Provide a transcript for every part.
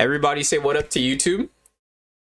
Everybody say what up to YouTube.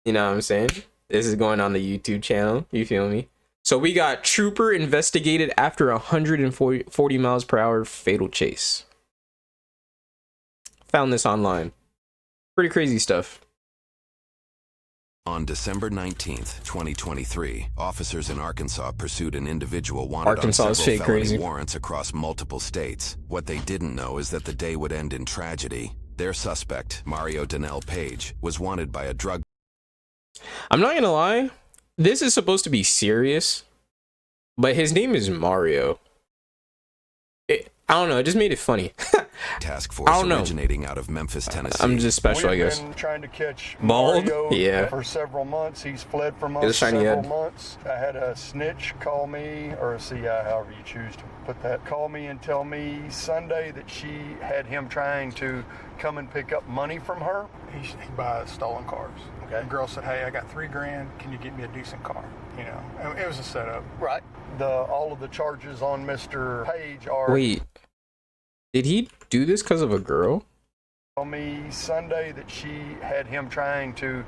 You know what I'm saying? This is going on the YouTube channel. You feel me? So we got trooper investigated after 140 miles per hour fatal chase. Found this online. Pretty crazy stuff. On December 19th, 2023, officers in Arkansas pursued an individual wanted on several felony warrants across multiple states. What they didn't know is that the day would end in tragedy. Their suspect, Mario Donnell Page, was wanted by a drug... I'm not gonna lie, this is supposed to be serious, but his name is Mario. I don't know, it just made it funny. Task force originating out of Memphis, Tennessee. I'm just special, I guess. We've been trying to catch Bald? Mario Yeah. for several months. He's fled from us several months. I had a snitch call me, or a CI, however you choose to put that, call me and tell me Sunday that she had him trying to come and pick up money from her. He buys stolen cars. Okay. The girl said, "Hey, I got $3,000. Can you get me a decent car?" You know, and it was a setup. Right. All of the charges on Mr. Page are... Wait. Did he do this because of a girl? Told me Sunday that she had him trying to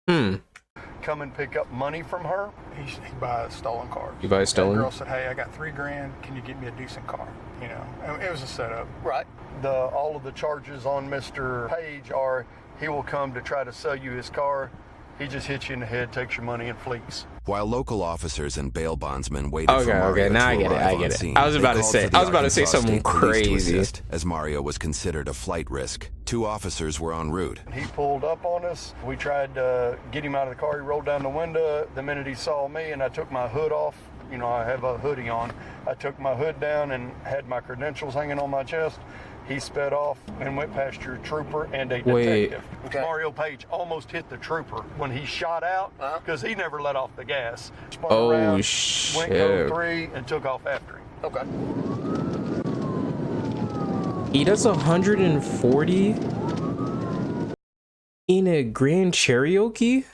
come and pick up money from her. He buys stolen cars. He buys stolen? The girl said, "Hey, I got $3,000. Can you get me a decent car?" You know, and it was a setup. Right. All of the charges on Mr. Page are he will come to try to sell you his car. He just hits you in the head, takes your money, and flees. While local officers and bail bondsmen waited for Mario now I to get it. arrive I get on it. scene, I was about to say something crazy. As Mario was considered a flight risk. 2 officers were en route. He pulled up on us. We tried to get him out of the car. He rolled down the window. The minute he saw me, and I took my hood off. You know, I have a hoodie on. I took my hood down and had my credentials hanging on my chest. He sped off and went past your trooper and a detective. Okay. Mario Page almost hit the trooper when he shot out because he never let off the gas. Spun around, shit. went code 3 and took off after him. Okay. He does 140 in a Grand Cherokee?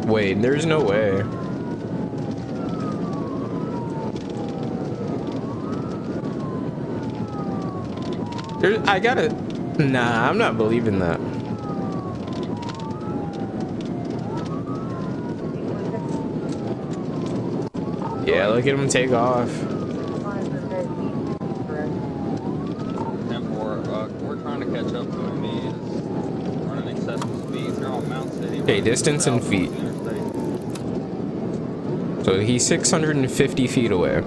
Wait, there's no way. Nah, I'm not believing that. Yeah, look at him take off. We're trying to catch up to him. He is running excessive speeds. They're on Mount City. Okay, distance in feet. So he's 650 feet away.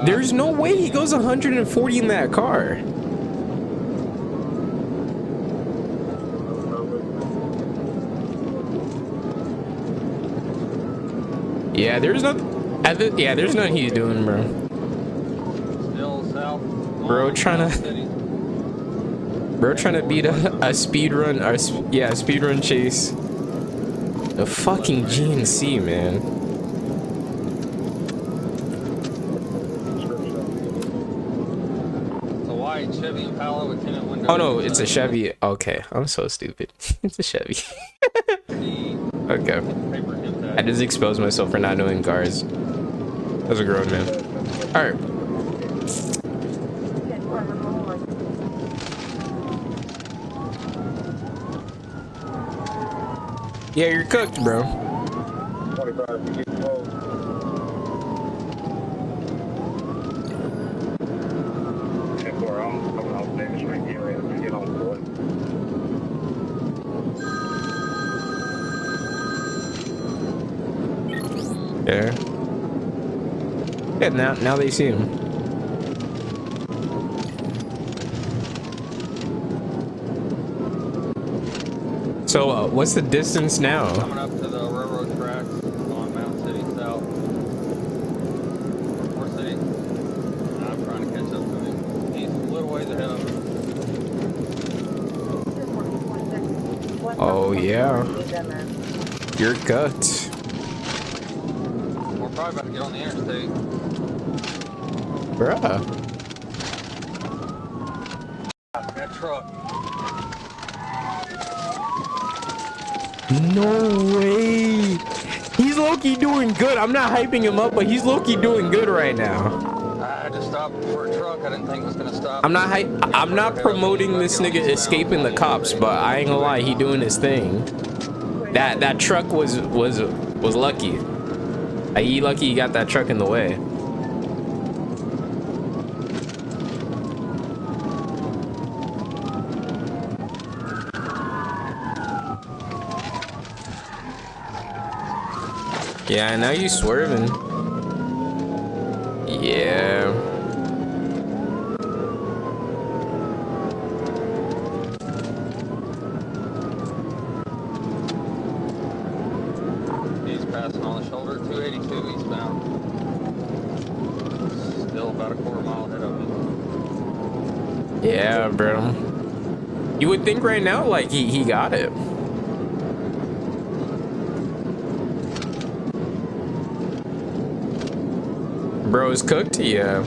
There's no way he goes 140 in that car. Yeah, there's nothing. Yeah, there's nothing he's doing, bro. Still south. Bro, trying to beat a speed run, or speed run chase. The fucking GNC, man. It's a white Chevy Impala with tinted windows. Oh no, it's a Chevy. Okay, I'm so stupid. It's a Chevy. Okay. I just exposed myself for not knowing cars. As a grown man. Alright. Yeah, you're cooked, bro. Yeah. Yeah, now they see him. So, what's the distance now? Coming up to the railroad tracks on Mount City South. North City. I'm trying to catch up to him. He's a little ways ahead of him. Oh, yeah. You're cooked. We're probably about to get on the interstate. Bruh. that truck. No way. He's low-key doing good. I'm not hyping him up, but he's low-key doing good right now. I had to stop for a truck I didn't think was gonna stop. I'm not promoting this nigga escaping the cops, but I ain't gonna lie, he doing his thing. That truck was lucky. He lucky he got that truck in the way. Yeah, now you swerving. Yeah. He's passing on the shoulder, 282 eastbound. Still about a quarter mile ahead of him. Yeah, bro. You would think right now, like, he got it. Bro is cooked. Yeah.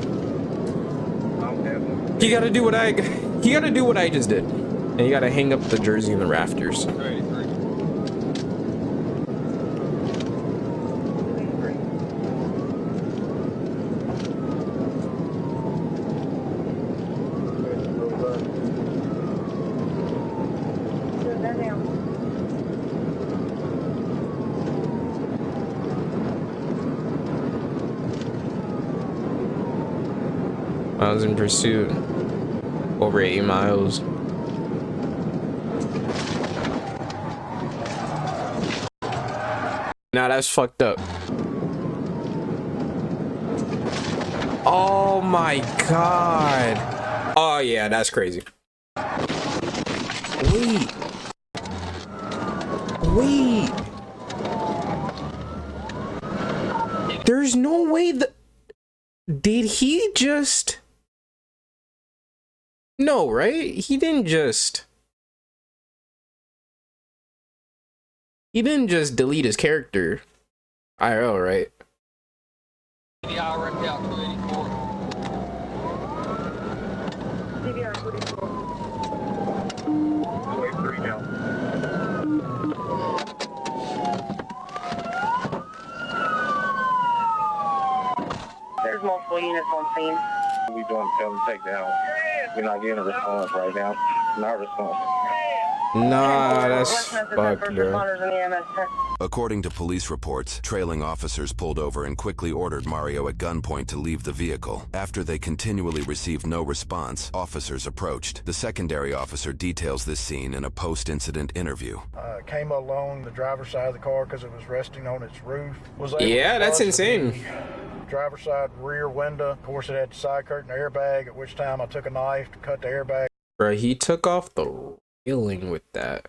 He gotta do what I just did, and you gotta hang up the jersey in the rafters. 283. I was in pursuit. Over 80 miles. Nah, that's fucked up. Oh my god. Oh yeah, that's crazy. Wait. Wait. There's no way that... Did he just... No, right? He didn't just delete his character. IRL, right? Yeah, I wrecked out 284. CBR 44. 283 now. There's multiple units on scene. We doing tell and take down. We're not getting a response right now. Not response. Nah, that's fucked, bro. According to police reports, trailing officers pulled over and quickly ordered Mario at gunpoint to leave the vehicle. After they continually received no response, officers approached. The secondary officer details this scene in a post-incident interview. Came along the driver's side of the car because it was resting on its roof. Was able Yeah, to that's bust insane. the driver's side rear window. Of course, it had the side curtain airbag, at which time I took a knife to cut the airbag. Bro, he took off the railing with that.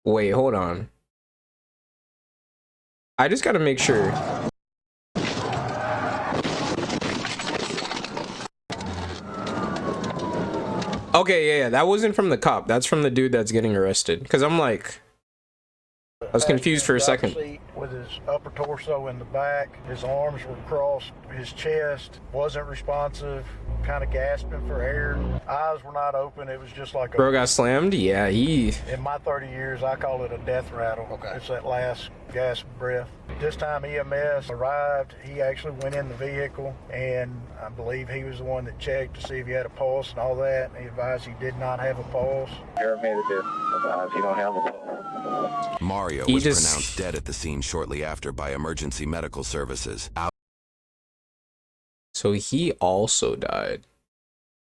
Wait, hold on. I just gotta make sure. Okay, yeah, that wasn't from the cop. That's from the dude that's getting arrested. Because I'm like... I was confused for a second. With his upper torso in the back, his arms were crossed, his chest wasn't responsive, kind of gasping for air. Eyes were not open. It was just like a... Bro got slammed? Yeah, he... In my 30 years, I call it a death rattle. Okay. It's that last gasp breath. This time EMS arrived. He actually went in the vehicle, and I believe he was the one that checked to see if he had a pulse and all that. He advised he did not have a pulse. Paramedic advised he don't have a pulse. Mario was pronounced dead at the scene shortly after by emergency medical services. So he also died.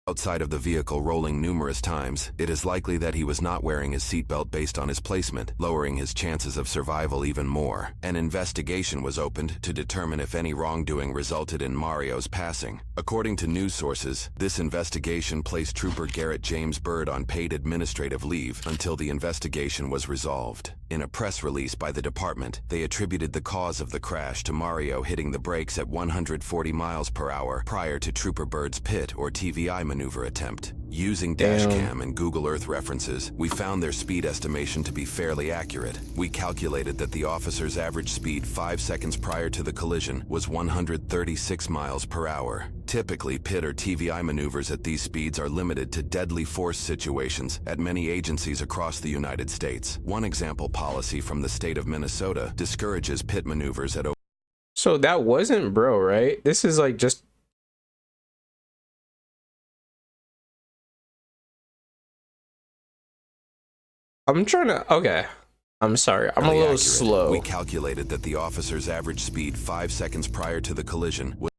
Outside of the vehicle rolling numerous times, it is likely that he was not wearing his seatbelt based on his placement, lowering his chances of survival even more. An investigation was opened to determine if any wrongdoing resulted in Mario's passing. According to news sources, this investigation placed Trooper Garrett James Bird on paid administrative leave until the investigation was resolved. In a press release by the department, they attributed the cause of the crash to Mario hitting the brakes at 140 miles per hour prior to Trooper Bird's pit or TVI maneuver attempt. Using dashcam and Google Earth references, we found their speed estimation to be fairly accurate. We calculated that the officer's average speed 5 seconds prior to the collision was 136 miles per hour. Typically, PIT or TVI maneuvers at these speeds are limited to deadly force situations at many agencies across the United States. One example policy from the state of Minnesota discourages PIT maneuvers at... So that wasn't bro, right? This is like just... I'm trying to... Okay. I'm sorry. I'm a little slow. We calculated that the officer's average speed 5 seconds prior to the collision was...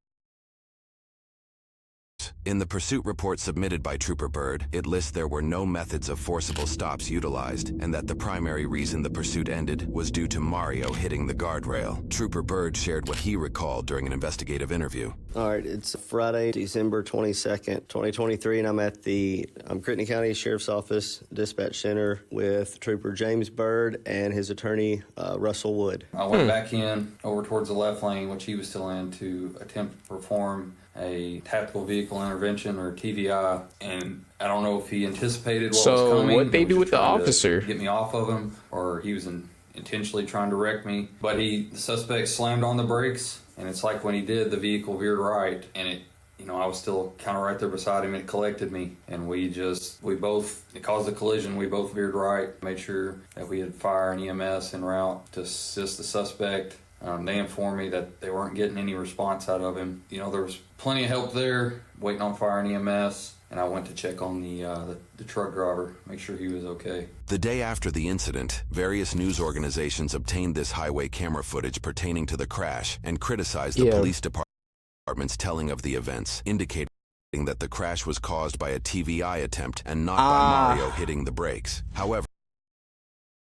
In the pursuit report submitted by Trooper Bird, it lists there were no methods of forcible stops utilized, and that the primary reason the pursuit ended was due to Mario hitting the guardrail. Trooper Bird shared what he recalled during an investigative interview. All right, it's Friday, December 22nd, 2023, and I'm at the Crittenden County Sheriff's Office Dispatch Center with Trooper James Bird and his attorney, Russell Wood. I went back in over towards the left lane, which he was still in, to attempt to perform a tactical vehicle intervention, or TVI, and I don't know if he anticipated what was coming. So what they do with the officer? Get me off of him, or he was intentionally trying to wreck me. But the suspect slammed on the brakes, and it's like when he did, the vehicle veered right, and it I was still kind of right there beside him. It collected me, and it caused a collision. We both veered right, made sure that we had fire and EMS en route to assist the suspect. They informed me that they weren't getting any response out of him. There was plenty of help there, waiting on fire and EMS, and I went to check on the truck driver, make sure he was okay. The day after the incident, various news organizations obtained this highway camera footage pertaining to the crash and criticized the police department's telling of the events, indicating that the crash was caused by a TVI attempt and not by Mario hitting the brakes. However...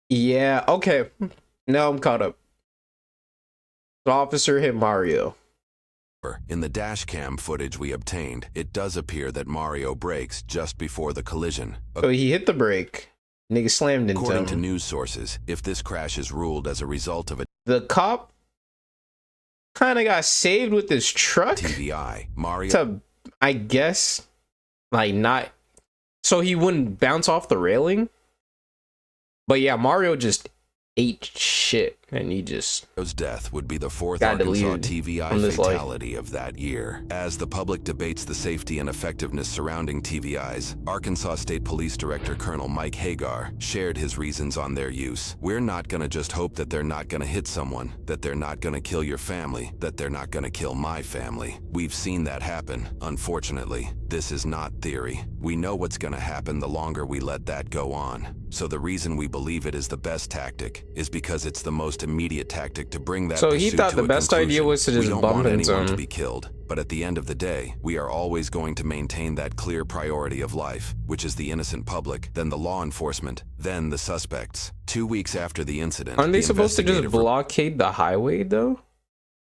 Yeah, okay. Now I'm caught up. The officer hit Mario. In the dash cam footage we obtained, it does appear that Mario brakes just before the collision. So he hit the brake. Nigga slammed into him. According to news sources, if this crash is ruled as a result of a... The cop kind of got saved with his truck. TVI, Mario... To, I guess, like not... So he wouldn't bounce off the railing? But yeah, Mario just ate shit, and he just... Mario's death would be the fourth Arkansas TVI fatality of that year. As the public debates the safety and effectiveness surrounding TVIs, Arkansas State Police Director Colonel Mike Hagar shared his reasons on their use. We're not gonna just hope that they're not gonna hit someone, that they're not gonna kill your family, that they're not gonna kill my family. We've seen that happen, unfortunately. This is not theory. We know what's gonna happen the longer we let that go on. So the reason we believe it is the best tactic is because it's the most immediate tactic to bring that. So he thought the best idea was to just bump into him. To be killed, but at the end of the day, we are always going to maintain that clear priority of life, which is the innocent public, then the law enforcement, then the suspects. 2 weeks after the incident, aren't they supposed to just blockade the highway though?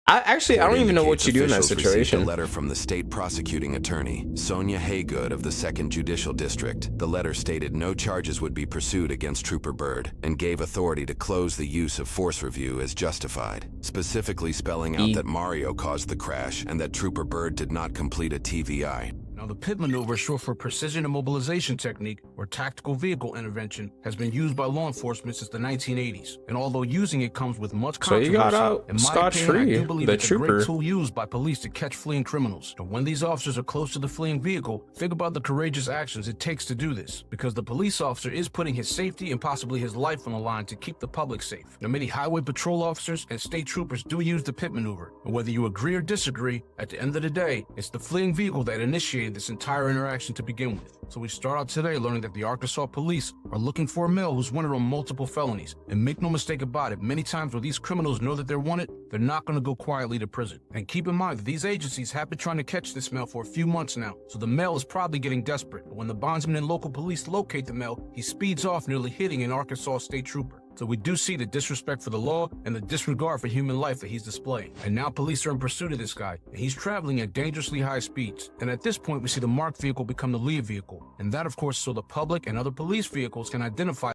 I don't even know what you do in that situation. A letter from the state prosecuting attorney, Sonia Haygood of the 2nd Judicial District. The letter stated no charges would be pursued against Trooper Bird and gave authority to close the use of force review as justified, specifically spelling out that Mario caused the crash and that Trooper Bird did not complete a TVI. Now, the PIT maneuver, short for Precision Immobilization Technique, or Tactical Vehicle Intervention, has been used by law enforcement since the 1980s. And although using it comes with much controversy, so he got out scot-free, I do believe the it's trooper. a great tool used by police to catch fleeing criminals. And when these officers are close to the fleeing vehicle, think about the courageous actions it takes to do this, because the police officer is putting his safety and possibly his life on the line to keep the public safe. Now, many highway patrol officers and state troopers do use the PIT maneuver. And whether you agree or disagree, at the end of the day, it's the fleeing vehicle that initiated this entire interaction to begin with. So we start out today learning that the Arkansas police are looking for a male who's wanted on multiple felonies. And make no mistake about it, many times when these criminals know that they're wanted, they're not going to go quietly to prison. And keep in mind that these agencies have been trying to catch this male for a few months now, so the male is probably getting desperate. But when the bondsman and local police locate the male, he speeds off, nearly hitting an Arkansas state trooper. So we do see the disrespect for the law and the disregard for human life that he's displaying. And now police are in pursuit of this guy, and he's traveling at dangerously high speeds. And at this point, we see the marked vehicle become the lead vehicle. And that, of course, so the public and other police vehicles can identify.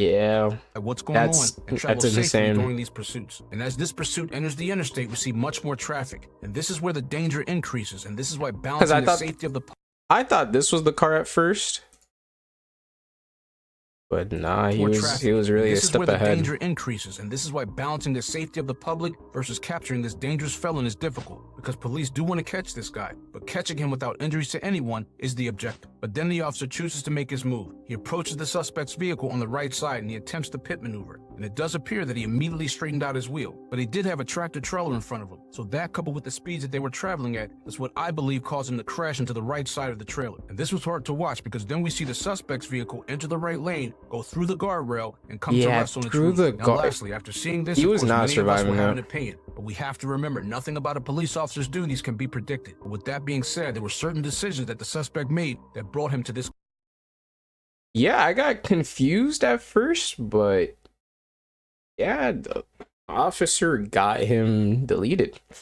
Yeah. What's going on and travel safely insane. during these pursuits. And as this pursuit enters the interstate, we see much more traffic. And this is where the danger increases. And this is why balancing the safety of the... I thought this was the car at first. But nah, he was really a step ahead. This is where the danger increases, and this is why balancing the safety of the public versus capturing this dangerous felon is difficult, because police do want to catch this guy, but catching him without injuries to anyone is the objective. But then the officer chooses to make his move. He approaches the suspect's vehicle on the right side, and he attempts the pit maneuver. And it does appear that he immediately straightened out his wheel, but he did have a tractor trailer in front of him. So that, coupled with the speeds that they were traveling at, is what I believe caused him to crash into the right side of the trailer. And this was hard to watch, because then we see the suspect's vehicle enter the right lane, go through the guardrail, and come to rest on its roof. Now, lastly, after seeing this, he was not surviving that. An opinion, but we have to remember, nothing about a police officer's duties can be predicted. But with that being said, there were certain decisions that the suspect made that brought him to this. Yeah, I got confused at first, but yeah, the officer got him deleted.